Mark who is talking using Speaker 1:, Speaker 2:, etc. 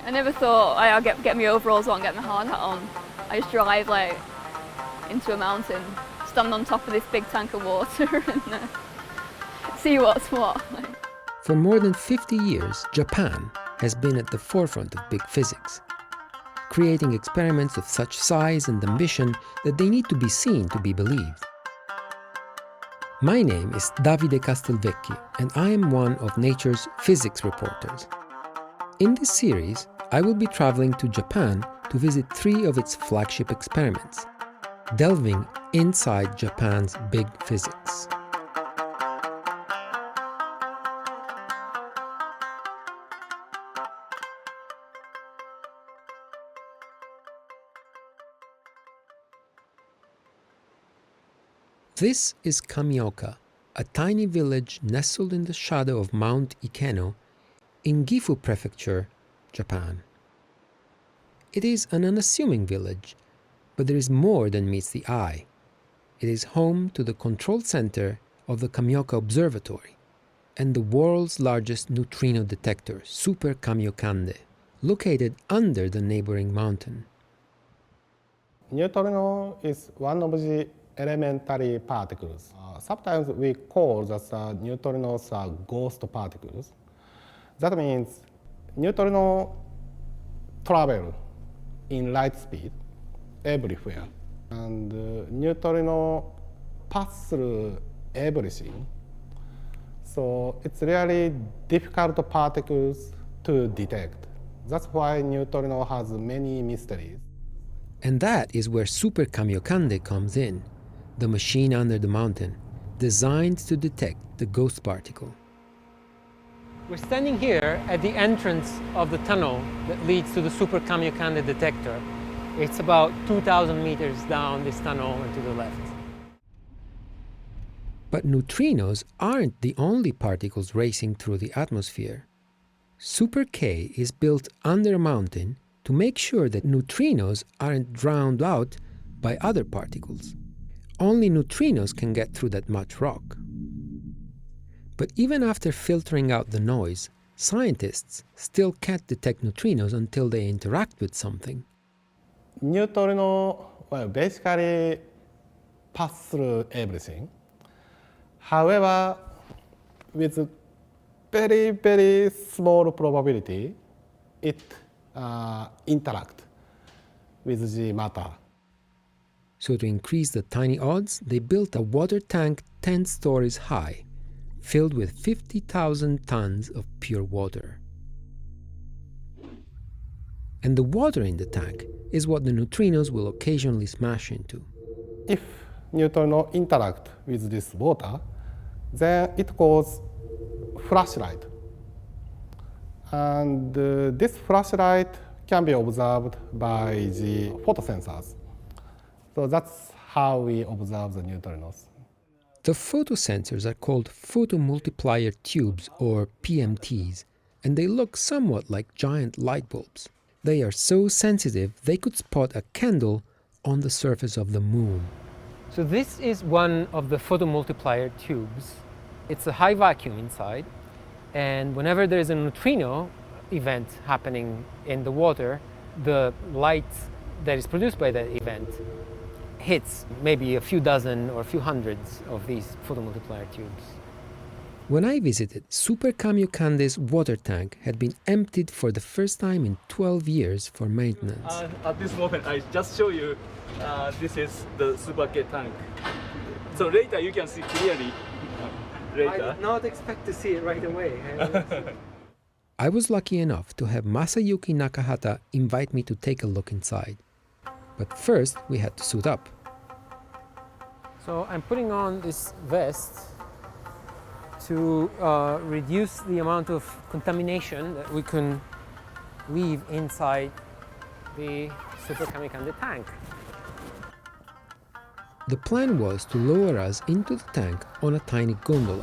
Speaker 1: I never thought I'd get my overalls on, get my hard hat on. I just drive like into a mountain, stand on top of this big tank of water and see what's what.
Speaker 2: For more than 50 years, Japan has been at the forefront of big physics, creating experiments of such size and ambition that they need to be seen to be believed. My name is Davide Castelvecchi, and I am one of Nature's physics reporters. In this series, I will be traveling to Japan to visit 3 of its flagship experiments, delving inside Japan's big physics. This is Kamioka, a tiny village nestled in the shadow of Mount Ikeno in Gifu Prefecture, Japan. It is an unassuming village, but there is more than meets the eye. It is home to the control center of the Kamioka Observatory and the world's largest neutrino detector, Super-Kamiokande, located under the neighboring mountain.
Speaker 3: Neutrino is one of the elementary particles. Sometimes we call the neutrinos ghost particles. That means neutrino travel in light speed everywhere. And neutrino pass through everything. So it's really difficult particles to detect. That's why neutrino has many mysteries.
Speaker 2: And that is where Super-Kamiokande comes in, the machine under the mountain, designed to detect the ghost particle.
Speaker 4: We're standing here at the entrance of the tunnel that leads to the Super-Kamiokande detector. It's about 2,000 meters down this tunnel and to the left.
Speaker 2: But neutrinos aren't the only particles racing through the atmosphere. Super-K is built under a mountain to make sure that neutrinos aren't drowned out by other particles. Only neutrinos can get through that much rock. But even after filtering out the noise, scientists still can't detect neutrinos until they interact with something.
Speaker 3: Neutrino, well, basically pass through everything. However, with very, very small probability, it interact with the matter.
Speaker 2: So to increase the tiny odds, they built a water tank 10 stories high, filled with 50,000 tons of pure water. And the water in the tank is what the neutrinos will occasionally smash into.
Speaker 3: If neutrino interact with this water, then it causes flashlight. And this flashlight can be observed by the photosensors. So that's how we observe the neutrinos.
Speaker 2: The photosensors are called photomultiplier tubes, or PMTs, and they look somewhat like giant light bulbs. They are so sensitive they could spot a candle on the surface of the moon.
Speaker 4: So this is one of the photomultiplier tubes. It's a high vacuum inside, and whenever there's a neutrino event happening in the water, the light that is produced by that event hits maybe a few dozen or a few hundreds of these photomultiplier tubes.
Speaker 2: When I visited, Super-Kamiokande's water tank had been emptied for the first time in 12 years for maintenance.
Speaker 5: At this moment, I just show you, this is the Super-K tank. So later you can see clearly.
Speaker 4: I did not expect to see it right away.
Speaker 2: I was lucky enough to have Masayuki Nakahata invite me to take a look inside. But first, we had to suit up.
Speaker 4: So I'm putting on this vest to reduce the amount of contamination that we can leave inside the Super-Kamiokande tank.
Speaker 2: The plan was to lower us into the tank on a tiny gondola.